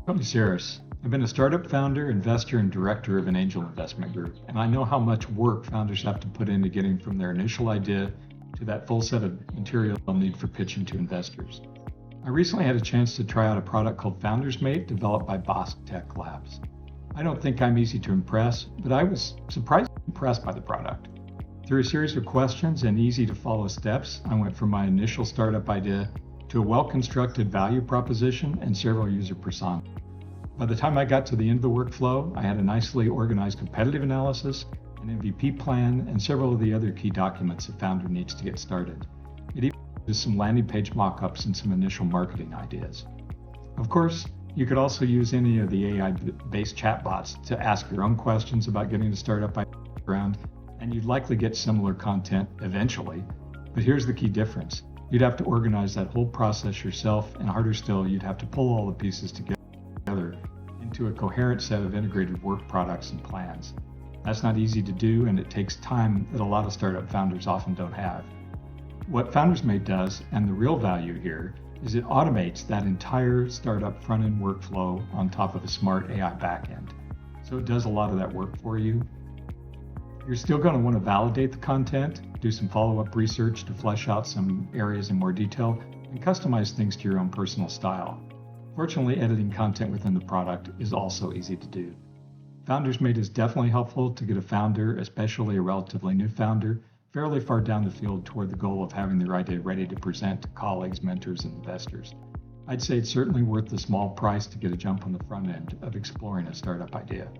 I'm Saris. I've been a startup founder, investor, and director of an angel investment group, and I know how much work founders have to put into getting from their initial idea to that full set of material they'll need for pitching to investors. I recently had a chance to try out a product called FoundersMate developed by Bosk Tech Labs. I don't think I'm easy to impress, but I was surprisingly impressed by the product. Through a series of questions and easy to follow steps, I went from my initial startup idea to a well-constructed value proposition and several user personas. By the time I got to the end of the workflow, I had a nicely organized competitive analysis, an MVP plan, and several of the other key documents a founder needs to get started. It even included some landing page mockups and some initial marketing ideas. Of course, you could also use any of the AI-based chatbots to ask your own questions about getting a startup idea off the ground, and you'd likely get similar content eventually. But here's the key difference. You'd have to organize that whole process yourself, and harder still, you'd have to pull all the pieces together into a coherent set of integrated work products and plans. That's not easy to do, and it takes time that a lot of startup founders often don't have. What FoundersMate does, and the real value here, is it automates that entire startup front-end workflow on top of a smart AI backend. So it does a lot of that work for you. You're still going to want to validate the content, do some follow-up research to flesh out some areas in more detail, and customize things to your own personal style. Fortunately, editing content within the product is also easy to do. FoundersMate is definitely helpful to get a founder, especially a relatively new founder, fairly far down the field toward the goal of having their idea ready to present to colleagues, mentors, and investors. I'd say it's certainly worth the small price to get a jump on the front end of exploring a startup idea.